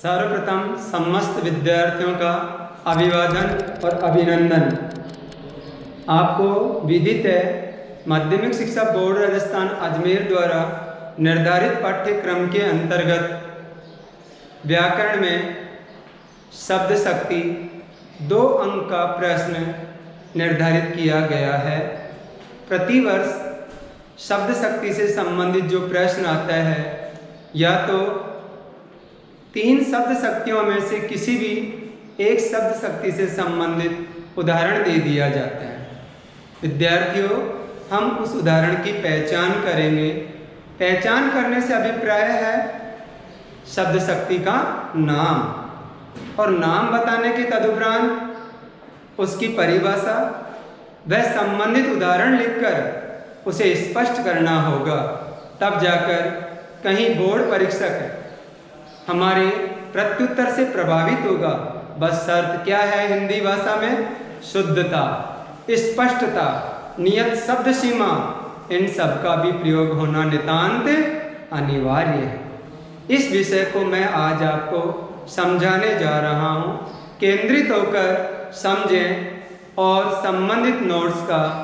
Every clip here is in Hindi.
सर्वप्रथम समस्त विद्यार्थियों का अभिवादन और अभिनंदन। आपको विदित है, माध्यमिक शिक्षा बोर्ड राजस्थान अजमेर द्वारा निर्धारित पाठ्यक्रम के अंतर्गत व्याकरण में शब्द शक्ति 2 अंक का प्रश्न निर्धारित किया गया है। प्रतिवर्ष शब्द शक्ति से संबंधित जो प्रश्न आता है, या तो 3 शब्द शक्तियों में से किसी भी एक शब्द शक्ति से संबंधित उदाहरण दे दिया जाता है। विद्यार्थियों, हम उस उदाहरण की पहचान करेंगे। पहचान करने से अभिप्राय है शब्द शक्ति का नाम, और नाम बताने के तदुपरांत उसकी परिभाषा वह संबंधित उदाहरण लिखकर उसे स्पष्ट करना होगा। तब जाकर कहीं बोर्ड परीक्षक हमारे प्रत्युत्तर से प्रभावित होगा। बस शर्त क्या है हिंदी भाषा में? शुद्धता, स्पष्टता, नियत शब्द सीमा, इन सब का भी प्रयोग होना नितांत अनिवार्य है। इस विषय को मैं आज आपको समझाने जा रहा हूँ। केंद्रित होकर समझें और संबंधित नोट्स का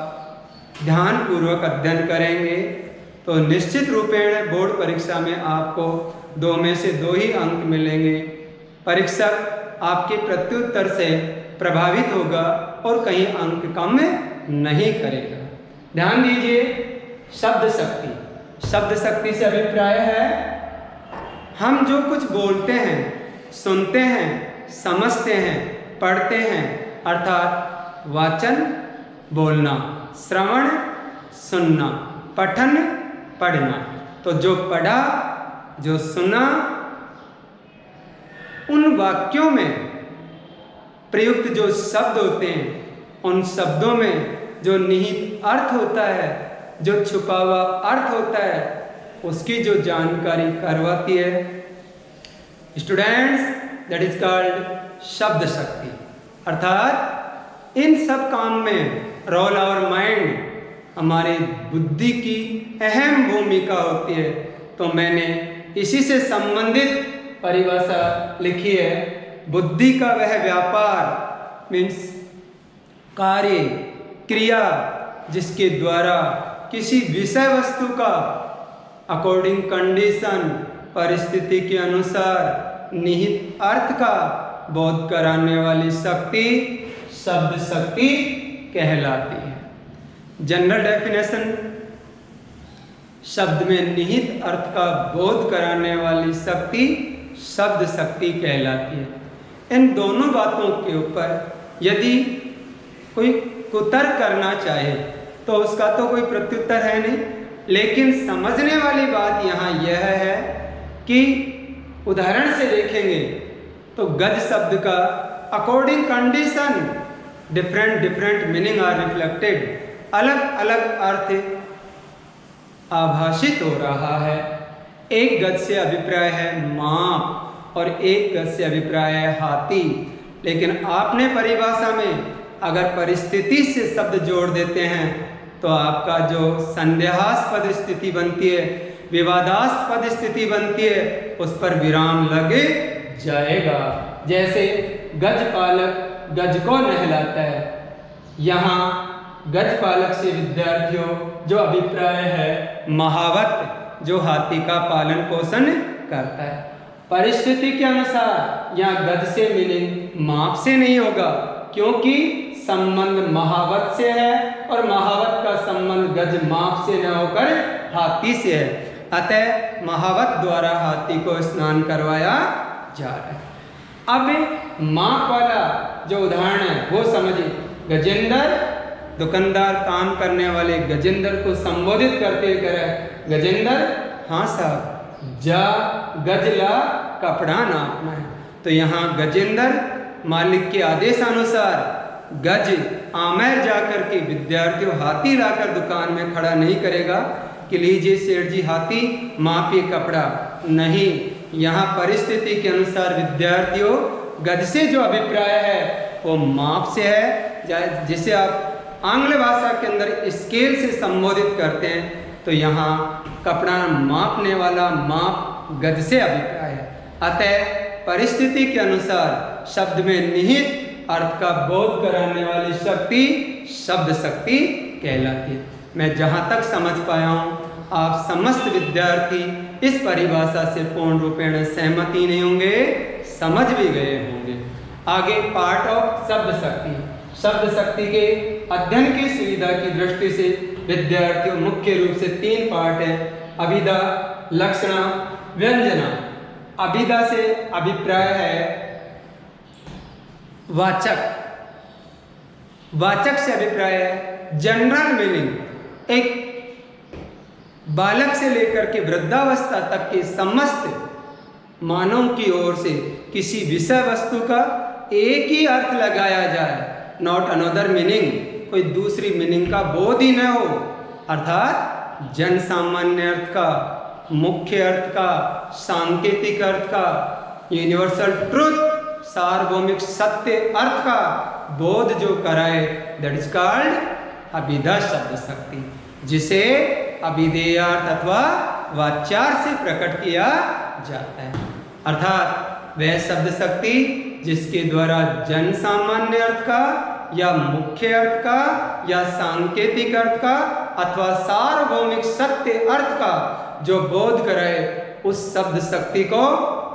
ध्यानपूर्वक अध्ययन करेंगे तो निश्चित रूपेण बोर्ड परीक्षा में आपको 2 में से 2 ही अंक मिलेंगे। परीक्षक आपके प्रत्युत्तर से प्रभावित होगा और कहीं अंक कम नहीं करेगा। ध्यान दीजिए, शब्द शक्ति। शब्द शक्ति से अभिप्राय है हम जो कुछ बोलते हैं, सुनते हैं, समझते हैं, पढ़ते हैं, अर्थात वाचन बोलना, श्रवण सुनना, पठन पढ़ना। तो जो पढ़ा, जो सुना, उन वाक्यों में प्रयुक्त जो शब्द होते हैं, उन शब्दों में जो निहित अर्थ होता है, जो छुपा हुआ अर्थ होता है, उसकी जो जानकारी करवाती है स्टूडेंट्स, दैट इज कॉल्ड शब्द शक्ति। अर्थात इन सब काम में रोल आवर माइंड, हमारी बुद्धि की अहम भूमिका होती है। तो मैंने इसी से संबंधित परिभाषा लिखी है। बुद्धि का वह व्यापार मीन्स कार्य, क्रिया, जिसके द्वारा किसी विषय वस्तु का अकॉर्डिंग कंडीशन, परिस्थिति के अनुसार निहित अर्थ का बोध कराने वाली शक्ति शब्द शक्ति कहलाती है। जनरल डेफिनेशन, शब्द में निहित अर्थ का बोध कराने वाली शक्ति शब्द शक्ति कहलाती है। इन दोनों बातों के ऊपर यदि कोई कुतर्क करना चाहे तो उसका तो कोई प्रत्युत्तर है नहीं, लेकिन समझने वाली बात यहाँ यह है कि उदाहरण से देखेंगे तो गज शब्द का according condition different meaning are reflected, अलग अलग अर्थ आभाषित हो रहा है। एक गज से अभिप्राय है माप और एक गज से अभिप्राय है हाथी। लेकिन आपने परिभाषा में अगर परिस्थिति से शब्द जोड़ देते हैं तो आपका जो संदेहास्पद स्थिति बनती है, विवादास्पद स्थिति बनती है, उस पर विराम लग जाएगा। जैसे गज पालक गज को नहलाता है, यहाँ गज पालक से विद्यार्थियों जो अभिप्राय है महावत, जो हाथी का पालन पोषण करता है। परिस्थिति के अनुसार यहाँ गज से मीनिंग माप से नहीं होगा, क्योंकि संबंध महावत से है और महावत का संबंध गज माप से न होकर हाथी से है। अतः महावत द्वारा हाथी को स्नान करवाया जा रहा है। अब माप वाला जो उदाहरण है वो समझिए। गजेंद्र, दुकानदार काम करने वाले गजेंद्र को संबोधित करते हुए कह रहा है, गजेंद्र, हाँ साहब, जा गजला कपड़ा नापना है। तो यहाँ गजेंद्र मालिक के आदेशानुसार गज आमेर जाकर के विद्यार्थियों हाथी लाकर दुकान में खड़ा नहीं करेगा कि लीजिए सेठ जी हाथी मापिए कपड़ा। नहीं, यहाँ परिस्थिति के अनुसार विद्यार्थियों गज से जो अभिप्राय है वो माप से है। जिसे आप आंग्ल भाषा के अंदर स्केल से संबोधित करते हैं, तो यहाँ कपड़ा मापने वाला माप गज से अभिप्राय है। अतः परिस्थिति के अनुसार शब्द में निहित अर्थ का बोध कराने वाली शक्ति शब्द शक्ति कहलाती है। मैं जहाँ तक समझ पाया हूँ आप समस्त विद्यार्थी इस परिभाषा से पूर्ण रूपेण सहमति नहीं होंगे, समझ भी गए होंगे। आगे पार्ट ऑफ शब्द शक्ति। शब्द शक्ति के अध्ययन की सुविधा की दृष्टि से विद्यार्थियों मुख्य रूप से 3 पार्ट है: अभिधा, लक्षणा, व्यंजना। अभिधा से अभिप्राय है वाचक, वाचक से अभिप्राय है जनरल मीनिंग। एक बालक से लेकर के वृद्धावस्था तक के समस्त मानव की ओर से किसी विषय वस्तु का एक ही अर्थ लगाया जाए, नॉट अनदर मीनिंग, कोई दूसरी मीनिंग का बोध ही न हो, अर्थात जन सामान्य अर्थ का, मुख्य अर्थ का, सांकेतिक अर्थ का, यूनिवर्सल ट्रुथ, सार्वभौमिक सत्य अर्थ का बोध जो कराए, दैट इज कॉल्ड अभिधा शब्द शक्ति, जिसे अभिधेयार्थ अथवा वाच्यार्थ से प्रकट किया जाता है। अर्थात वह शब्द शक्ति जिसके द्वारा जन सामान्य अर्थ का या मुख्य अर्थ का या सांकेतिक अर्थ का अथवा सार्वभौमिक सत्य अर्थ का जो बोध कराए, उस शब्द शक्ति को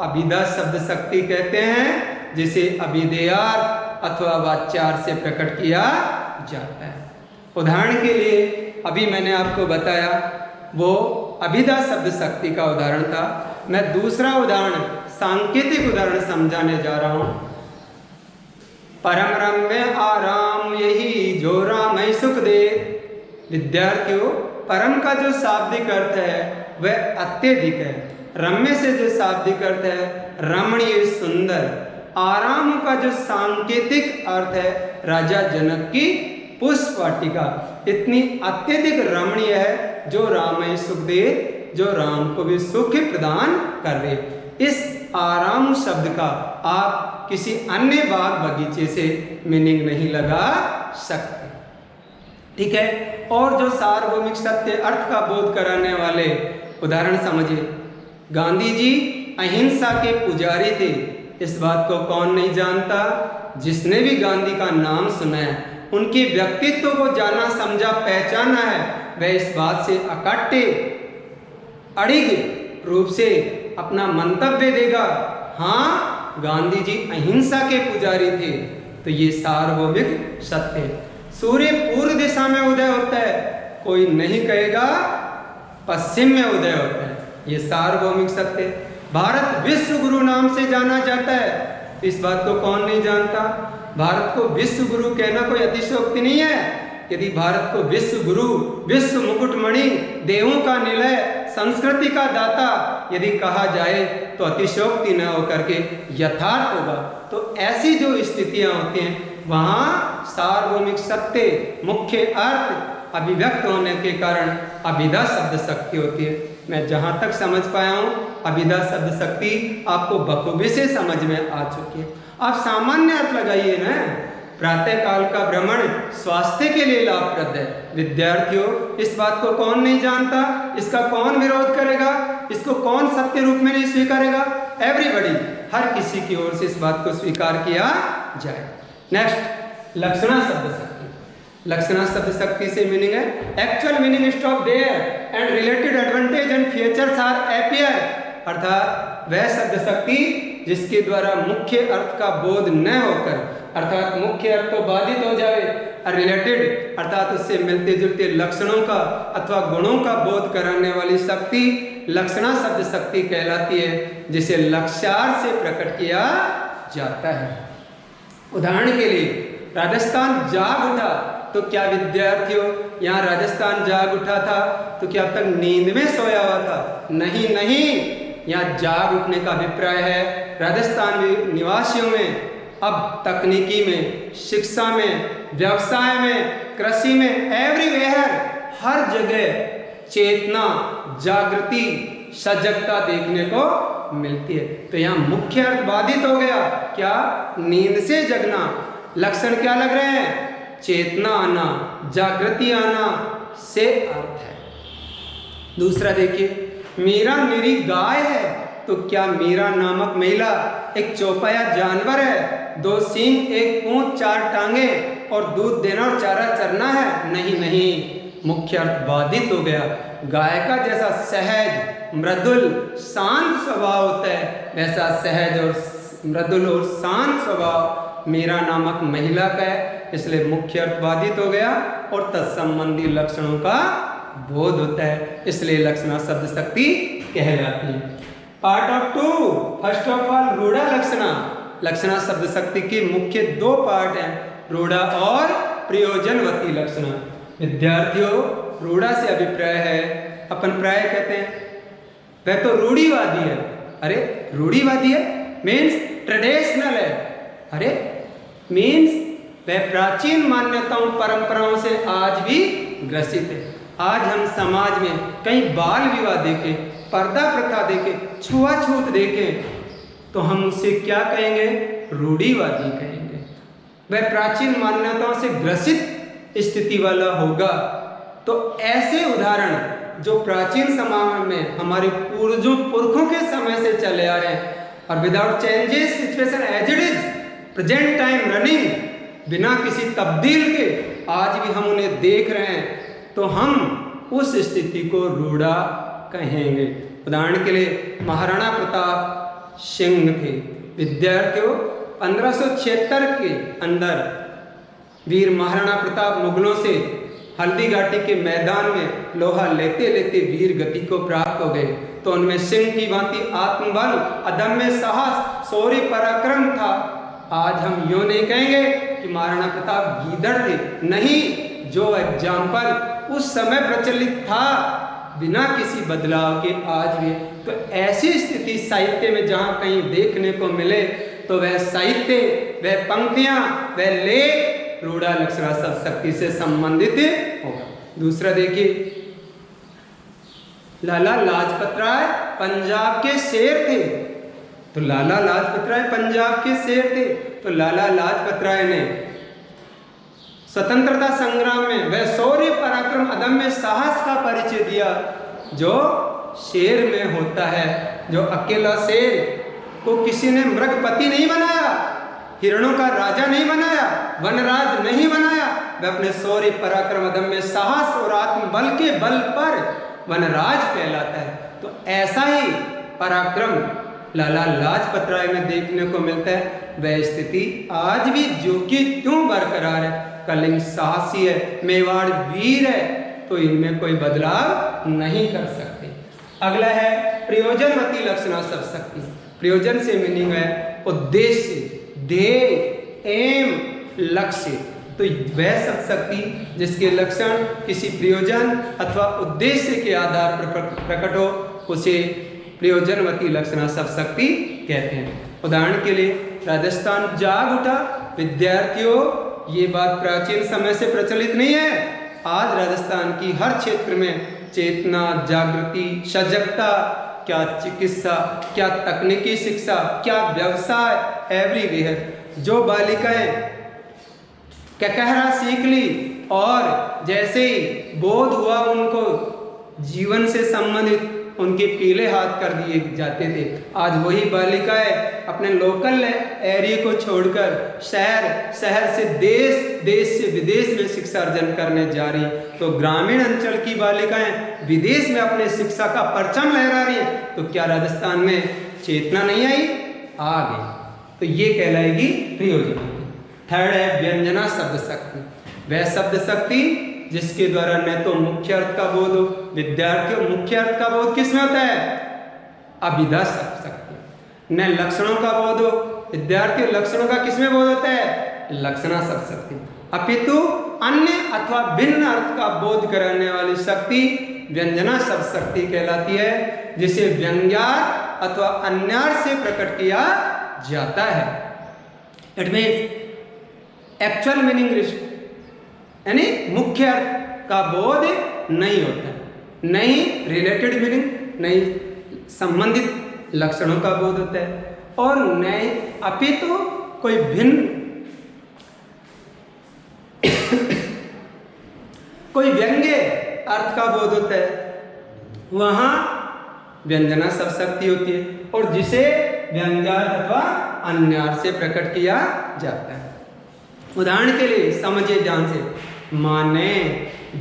अभिधा शब्द शक्ति कहते हैं, जिसे अभिधेयार्थ अथवा वाच्यार्थ से प्रकट किया जाता है। उदाहरण के लिए अभी मैंने आपको बताया वो अभिधा शब्द शक्ति का उदाहरण था। मैं दूसरा उदाहरण, सांकेतिक उदाहरण समझाने जा रहा हूं। परम रम्य आराम यही जो राम सुख दे। विद्यार्थियों, परम का जो शाब्दिक अर्थ है वह अत्यधिक है। रम्य से जो शाब्दिक अर्थ है रमणीय, सुंदर। आराम का जो सांकेतिक अर्थ है राजा जनक की पुष्प वाटिका, इतनी अत्यधिक रमणीय है जो राम सुख दे, जो राम को भी सुख प्रदान कर दे। इस आराम शब्द का आप किसी अन्य बाग बगीचे से मीनिंग नहीं लगा सकते, ठीक है। और जो सार्वभौमिक सत्य अर्थ का बोध कराने वाले उदाहरण समझिए। गांधी जी अहिंसा के पुजारी थे, इस बात को कौन नहीं जानता। जिसने भी गांधी का नाम सुना है, उनके व्यक्तित्व को जाना समझा पहचाना है, वह इस बात से अकट्टे अड़िग रूप से अपना मंतव्य देगा, हाँ गांधी जी अहिंसा के पुजारी थे। तो ये सार्वभौमिक सत्य है। सूर्य पूर्व दिशा में उदय होता है, कोई नहीं कहेगा पश्चिम में उदय होता है, ये सार्वभौमिक सत्य है। भारत विश्व गुरु नाम से जाना जाता है, तो इस बात को कौन नहीं जानता। भारत को विश्व गुरु कहना कोई अतिशयोक्ति नहीं है। यदि भारत को विश्व गुरु, विश्व मुकुटमणि, देवों का निलय, संस्कृति का दाता यदि कहा जाए तो अतिशयोक्ति न होकर के यथार्थ होगा। तो ऐसी जो स्थितियां होती हैं वहाँ सार्वभौमिक सत्य, मुख्य अर्थ अभिव्यक्त होने के कारण अभिधा शब्द शक्ति होती है। मैं जहाँ तक समझ पाया हूँ अभिधा शब्द शक्ति आपको बखूबी से समझ में आ चुकी है। आप सामान्य अर्थ लगाइए ना। प्रातः काल का भ्रमण स्वास्थ्य के लिए लाभप्रद है। विद्यार्थियों, इस बात को कौन नहीं जानता, इसका कौन विरोध करेगा, इसको कौन सत्य रूप में नहीं स्वीकारेगा। एवरीबडी, हर किसी की ओर से इस बात को स्वीकार किया जाए। नेक्स्ट, लक्षणा शब्द शक्ति। लक्षणा शब्द शक्ति से मीनिंग है actual meaning stop there and related advantage and features are appear. अर्थात वह शब्द शक्ति जिसके द्वारा मुख्य अर्थ का बोध न होकर, अर्थात मुख्य अर्थ तो बाधित हो जाए, और रिलेटेड अर्थात उससे मिलते जुलते लक्षणों का अथवा गुणों का बोध कराने वाली शक्ति लक्षणा शब्द शक्ति कहलाती है, जिसे लक्ष्यार्थ से प्रकट किया जाता है। उदाहरण के लिए, राजस्थान जाग उठा, तो क्या विद्यार्थियों यहाँ राजस्थान जाग उठा था तो क्या अब तक नींद में सोया हुआ था? नहीं नहीं, यहाँ जाग उठने का अभिप्राय है राजस्थान निवासियों में अब तकनीकी में, शिक्षा में, व्यवसाय में, कृषि में, एवरीवेयर, हर जगह चेतना, जागृति, सजगता देखने को मिलती है। तो यहाँ मुख्य अर्थ बाधित हो गया। क्या? नींद से जगना। लक्षण क्या लग रहे हैं? चेतना आना, जागृति आना से अर्थ है। दूसरा देखिए, मीरा मेरी गाय है, तो क्या मीरा नामक महिला एक चौपाया जानवर है? 2 सींग, 1 पूंछ, 4 टांगे और दूध देना और चारा चरना है? नहीं नहीं, मुख्य अर्थ बाधित हो गया। गाय का जैसा सहज, मृदुल, शांत स्वभाव होता है, वैसा सहज और मृदुल और शांत स्वभाव मीरा नामक महिला का है, इसलिए मुख्य अर्थ बाधित हो गया और तत्संबंधी लक्षणों का बोध होता है, इसलिए लक्षणा शब्द शक्ति कहलाती है। Part of 2, first of all रूढ़ा लक्षणा। लक्षणा शब्द शक्ति के मुख्य 2 पार्ट हैं, रूढ़ा और प्रयोजनवती लक्षणा। विद्यार्थियों, रूढ़ा से अभिप्राय है, अपन प्राय कहते हैं वह तो रूढ़िवादी है। अरे रूढ़िवादी है मीन्स ट्रेडिशनल है। अरे मीन्स वह प्राचीन मान्यताओं परंपराओं से आज भी ग्रसित है। आज हम समाज में कई बाल विवाह देखें, पर्दा प्रथा देखें, छुआछूत देखें, तो हम उससे क्या कहेंगे? रूढ़िवादी कहेंगे। वह प्राचीन मान्यताओं से ग्रसित स्थिति वाला होगा। तो ऐसे उदाहरण जो प्राचीन समय में हमारे पूर्वजों पुरखों के समय से चले आ रहे हैं और without changes situation as it is present time running, बिना किसी तब्दील के आज भी हम उन्हें देख रहे हैं, तो हम उस स्थिति को रूढ़ा कहेंगे। उदाहरण के लिए महाराणा प्रताप सिंह थे। विद्यार्थियों, 1576 के अंदर वीर महाराणा प्रताप मुगलों से हल्दी घाटी के मैदान में लोहा लेते लेते वीर गति को प्राप्त हो गए। तो उनमें सिंह की भांति आत्मबल, अदम्य साहस, शौर्य, पराक्रम था। आज हम यूं नहीं कहेंगे कि महाराणा प्रताप गीदड़ थे, नहीं, जो एग्जाम्पल उस समय प्रचलित था बिना किसी बदलाव के आज भी। तो ऐसी स्थिति साहित्य में जहाँ कहीं देखने को मिले तो वह साहित्य, वह पंक्तियाँ, वह लेख रूढ़ा लक्षणा शब्द शक्ति से संबंधित होगा। दूसरा देखिए, लाला लाजपत राय पंजाब के शेर थे। तो लाला लाजपत राय पंजाब के शेर थे, तो लाला लाजपत राय ने स्वतंत्रता संग्राम में वह शौर्य, पराक्रम, अदम्य साहस का परिचय दिया जो शेर में होता है। जो अकेला शेर को किसी ने मृगपति नहीं बनाया, हिरणों का राजा नहीं बनाया, वनराज नहीं बनाया, वह अपने शौर्य, पराक्रम, अदम्य साहस और आत्मबल के बल पर वनराज कहलाता है। तो ऐसा ही पराक्रम लाला लाजपत राय में देखने को मिलता है। वह स्थिति आज भी जो कि त्यों बरकरार है। कलिंग साहसी है, मेवाड़ वीर है, तो इनमें कोई बदलाव नहीं कर सकते। अगला है प्रयोजनवती लक्षणा शब्द शक्ति। प्रयोजन से मीनिंग है उद्देश्य, ध्येय, एम, लक्ष्य। तो वह शब्द शक्ति जिसके लक्षण किसी प्रयोजन अथवा उद्देश्य के आधार पर प्रकट हो, उसे प्रयोजनवती लक्षणा शब्द शक्ति कहते हैं। उदाहरण के लिए, राजस्थान जाग उठा। विद्यार्थियों, ये बात प्राचीन समय से प्रचलित नहीं है। आज राजस्थान की हर क्षेत्र में चेतना, जागृति, सजगता, क्या चिकित्सा, क्या तकनीकी शिक्षा, क्या व्यवसाय, एवरीवेयर। जो बालिकाएं कहरा सीख ली और जैसे ही बोध हुआ उनको जीवन से संबंधित, उनके पीले हाथ कर दिए जाते थे। आज वही बालिकाएं अपने लोकल एरिया को छोड़कर शहर से देश से विदेश में शिक्षा अर्जन करने जा रही। तो ग्रामीण अंचल की बालिकाएं विदेश में अपने शिक्षा का परचम लहरा रही हैं। तो क्या राजस्थान में चेतना नहीं आई? आ गई। तो ये कहलाएगी प्रयोजन। थर्ड है व्यंजना शब्द शक्ति। वह शब्द शक्ति जिसके द्वारा न तो मुख्य अर्थ का बोध हो। विद्यार्थियों, मुख्य अर्थ का बोध किसमें होता है? अभिधा शब्द शक्ति। न लक्षणों का बोध हो। विद्यार्थियों, लक्षणों का किसमें बोध होता है? लक्षणा शब्द शक्ति। अपितु अन्य अथवा भिन्न अर्थ का बोध कराने वाली शक्ति व्यंजना शब्द शक्ति कहलाती है, जिसे व्यंग्यार्थ अथवा अन्यार्थ से प्रकट किया जाता है। इट मीन्स एक्चुअल मीनिंग, यानी मुख्य अर्थ का बोध नहीं होता, नहीं रिलेटेड मीनिंग, नहीं संबंधित लक्षणों का बोध होता है, और नहीं अपितु कोई भिन्न कोई व्यंग्य अर्थ का बोध होता है। वहाँ व्यंजना शब्द शक्ति होती है और जिसे व्यंग्यार्थ अथवा अन्यार्थ से प्रकट किया जाता है। उदाहरण के लिए समझिए ध्यान से, माँ ने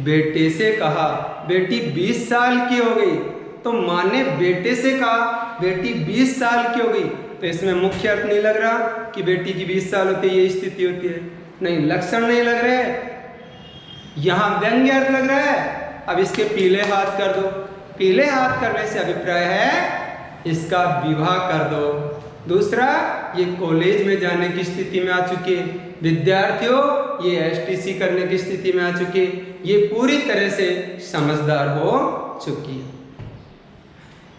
बेटे से कहा बेटी 20 साल की हो गई, तो माँ ने बेटे से कहा बेटी 20 साल की हो गई, तो इसमें मुख्य अर्थ नहीं लग रहा कि बेटी की 20 साल होती है, ये स्थिति होती है, नहीं, लक्षण नहीं लग रहे, यहाँ व्यंग्य अर्थ लग रहा है। अब इसके पीले हाथ कर दो, पीले हाथ करने से अभिप्राय है इसका विवाह कर दो। दूसरा, ये कॉलेज में जाने की स्थिति में आ चुकी है, विद्यार्थियों ये एसटीसी करने की स्थिति में आ चुकी है, ये पूरी तरह से समझदार हो चुकी है।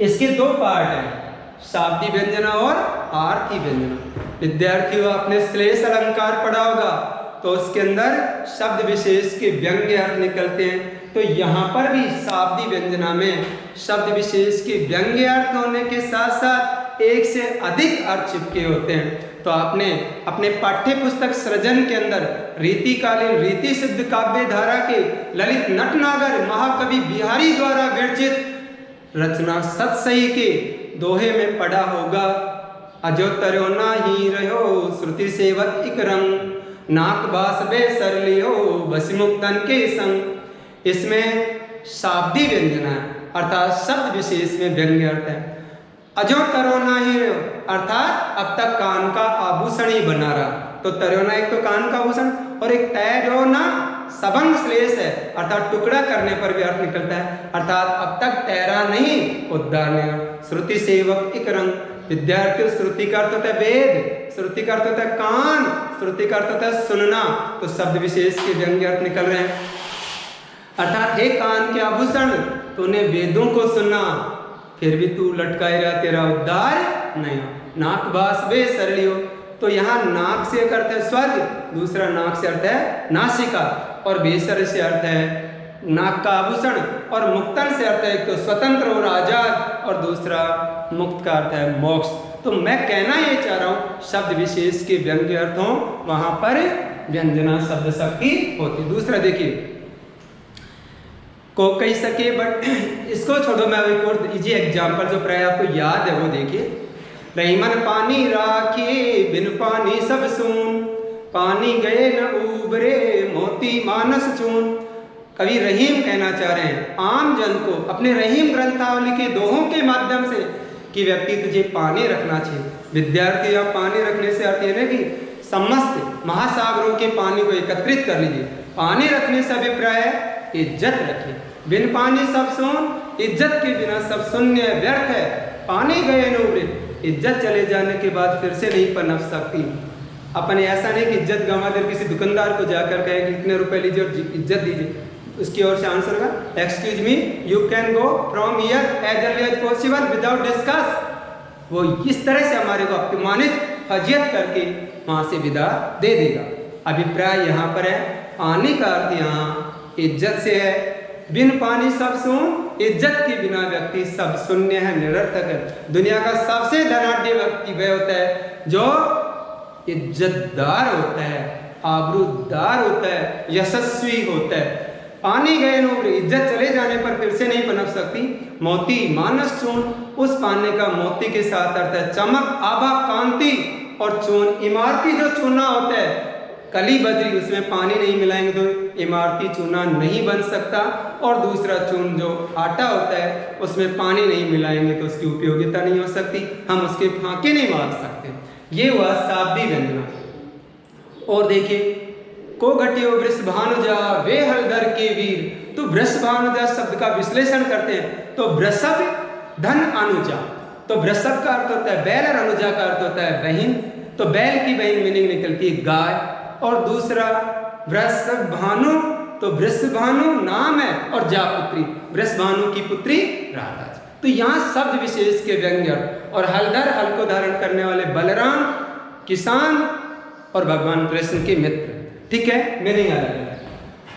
इसके दो पार्ट हैं, शाब्दिक व्यंजना और आर्थी व्यंजना। विद्यार्थियों आपने श्लेष अलंकार पढ़ा होगा, तो उसके अंदर शब्द विशेष के व्यंग्य अर्थ निकलते हैं, तो यहाँ पर भी शाब्दिक व्यंजना में शब्द विशेष के व्यंग्य अर्थ होने के साथ साथ एक से अधिक अर्थ चिपके होते हैं। तो आपने अपने पाठ्य पुस्तक सृजन के अंदर रीतिकालीन रीति सिद्ध काव्य धारा के ललित नटनागर महाकवि बिहारी द्वारा विरचित रचना सतसई के दोहे में पढ़ा होगा, अजो तरो ना ही रहो श्रुति सेवत इक रंग, नाक बास बे सर लियो बस मुक्तन के संग। इसमें शाब्दिक व्यंजना है, अर्थात शब्द विशेष में व्यंग्य अर्थ है। अजो तरोना ही रहो, अर्थात अब तक कान का आभूषण ही बना रहा, तो तरोना एक तो कान का आभूषण और एक तैरोना सबंग श्लेष है, अर्थात टुकड़ा करने पर भी अर्थ निकलता है, अर्थात अब तक तैरा नहीं, उद्धार नहीं। श्रुति सेवक इक रंग, विद्यार्थियों श्रुति का अर्थ होता है वेद, श्रुति का अर्थ होता है कान, श्रुति का अर्थ होता है सुनना, तो शब्द विशेष के व्यंग्य अर्थ निकल रहे हैं। अर्थात हे कान के आभूषण, तूने वेदों को सुना फिर भी तू लटकाए रहा, तेरा उद्धार नहीं। नाक बास बे सरलियो, तो यहाँ नाक से एक अर्थ है स्वर्ग, दूसरा नाक से अर्थ है नासिका, और बेसर से अर्थ है नाक का आभूषण, और मुक्तन से अर्थ है एक तो स्वतंत्र और आजाद, और दूसरा मुक्त का अर्थ है मोक्ष। तो मैं कहना ये चाह रहा हूँ शब्द विशेष के व्यंग्य अर्थ हों वहां पर व्यंजना शब्द शक्ति होती। दूसरा देखिए, को कही सके, बट इसको छोड़ो, मैं एक और इजी एग्जाम्पल जो प्राय आपको याद है वो देखिए। रहीमन पानी राखे बिन पानी सब सून, पानी गए न उबरे मोती मानस चून। कवि रहीम कहना चाह रहे हैं आम जन को अपने रहीम ग्रंथावली के दोहों के माध्यम से कि व्यक्ति तुझे पानी रखना चाहिए। विद्यार्थी या पानी रखने से अर्थ यह है कि समस्त महासागरों के पानी को एकत्रित कर लीजिए। पानी रखने से अभिप्राय है इज्जत रखिए। बिन पानी सब शून, इज्जत के बिना सब शून्य व्यर्थ है। पानी गए न उबरे, इज्जत चले जाने के बाद फिर से नहीं पनप सकती। अपन ऐसा नहीं कि इज्जत गंवा दे, किसी दुकानदार को जाकर कहे कि इतने रुपए लीजिए और इज्जत दीजिए, उसकी ओर से आंसर होगा excuse me you can go from here as early as possible without discuss. वो इस तरह से हमारे को अपमानित फजियत करके वहां से विदा दे देगा। अभिप्राय यहाँ पर है पानी का अर्थ यहाँ इज्जत से है। बिन पानी सब शून, इज्जत के बिना व्यक्ति सब शून्य है, निरर्थक है। दुनिया का सबसे धनाढ्य व्यक्ति वह होता है जो इज्जतदार होता है, आबरूदार होता है, यशस्वी होता है। पानी गए न उबरे, इज्जत चले जाने पर फिर से नहीं पनप सकती। मोती मानस चून, उस पानी का मोती के साथ अर्थ है चमक, आभा, कांति, और चून इमारती जो चूना होता है कली बजरी, उसमें पानी नहीं मिलाएंगे तो इमारती चूना नहीं बन सकता। और दूसरा चून जो आटा होता है उसमें पानी नहीं मिलाएंगे तो उसकी उपयोगिता नहीं हो सकती, हम उसके फांके नहीं मार सकते। ये हुआ शाब्दिक व्यंजना। और देखिए को घटियो वृषभानुजा वे हलधर के वीर, तो वृषभानुजा शब्द का विश्लेषण करते हैं तो वृषभ धन अनुजा, तो वृषभ का अर्थ होता है बैल और अनुजा का अर्थ होता है बहन, तो बैल की बहन मीनिंग निकलती है गाय। और दूसरा वृषभानु, तो वृषभानु नाम है और जा पुत्री, वृषभानु की पुत्री राधा। तो यहाँ शब्द विशेष के व्यंग्य अर्थ, और हलधर हल को धारण करने वाले बलराम, किसान और भगवान कृष्ण के मित्र। ठीक है, मीनिंग अलग है।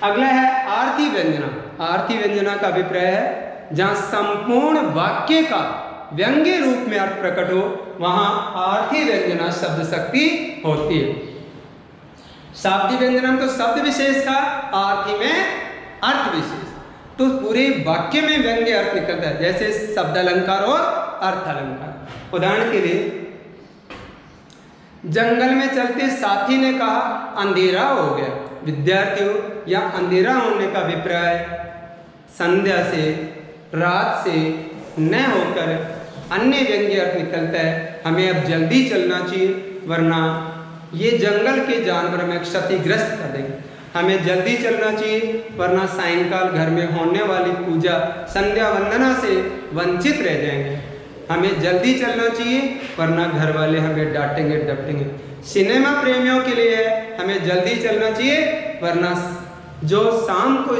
अगला है आर्थी व्यंजना। आर्थी व्यंजना का अभिप्राय है जहाँ संपूर्ण वाक्य का व्यंग्य रूप में अर्थ प्रकट हो वहां आर्थी व्यंजना शब्द शक्ति होती है। शाब्दिक व्यंजना तो शब्द विशेष का, आर्थी में अर्थ विशेष। तो पूरे वाक्य में व्यंग्य अर्थ निकलता है, जैसे शब्द अलंकार और अर्थ अलंकार। उदाहरण के लिए, जंगल में चलते साथी ने कहा अंधेरा हो गया। विद्यार्थियों, या अंधेरा होने का अभिप्राय संध्या से, रात से न होकर अन्य व्यंग्य अर्थ निकलता है। हमें अब जल्दी चलना चाहिए, वरना ये जंगल के जानवर में क्षतिग्रस्त कर देंगे। हमें जल्दी चलना चाहिए, वरना सायंकाल घर में होने वाली पूजा संध्या वंदना से वंचित रह जाएंगे। हमें जल्दी चलना चाहिए, वरना घर वाले हमें डांटेंगे डपटेंगे। सिनेमा प्रेमियों के लिए है, हमें जल्दी चलना चाहिए, वरना जो शाम को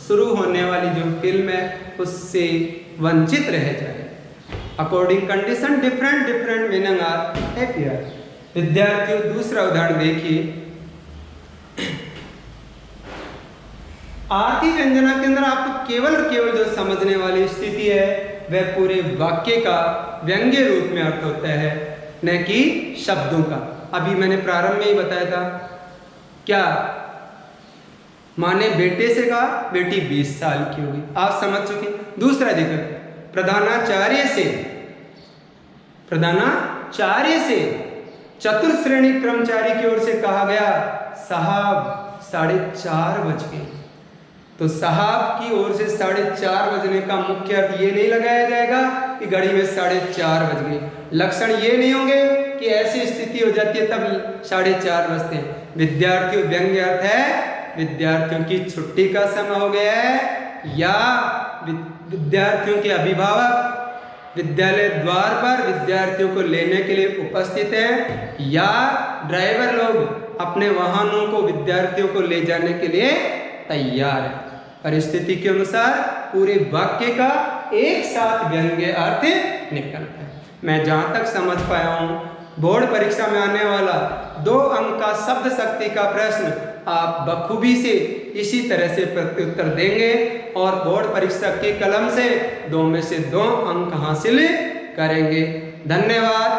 शुरू होने वाली जो फिल्म है उससे वंचित रह जाए। According condition different meaning are appear. विद्यार्थियों, दूसरा उदाहरण देखिए। आरती व्यंजना के अंदर आपको केवल जो समझने वाली स्थिति है वह पूरे वाक्य का व्यंग्य रूप में अर्थ होता है, न कि शब्दों का। अभी मैंने प्रारंभ में ही बताया था, क्या माँ ने बेटे से कहा बेटी 20 साल की होगी, आप समझ चुके। दूसरा जिक्र, प्रधानाचार्य से चतुर्श्रेणी कर्मचारी की ओर से कहा गया साहब 4:30 बज गए। तो साहब की ओर से 4:30 बजने का मुख्य अर्थ ये नहीं लगाया जाएगा कि घड़ी में 4:30 बज गए। लक्षण ये नहीं होंगे कि ऐसी स्थिति हो जाती है तब 4:30 बजते हैं। विद्यार्थियों, व्यंग्य अर्थ है विद्यार्थियों की छुट्टी का समय हो गया है, या विद्यार्थियों के अभिभावक विद्यालय द्वार पर विद्यार्थियों को लेने के लिए उपस्थित हैं, या ड्राइवर लोग अपने वाहनों को विद्यार्थियों को ले जाने के लिए तैयार है। परिस्थिति के अनुसार पूरे वाक्य का एक साथ व्यंग्य अर्थ निकलता है। मैं जहाँ तक समझ पाया हूँ, बोर्ड परीक्षा में आने वाला 2 अंक का शब्द शक्ति का प्रश्न आप बखूबी से इसी तरह से प्रत्युत्तर देंगे और बोर्ड परीक्षा की कलम से 2 में से 2 अंक हासिल करेंगे। धन्यवाद।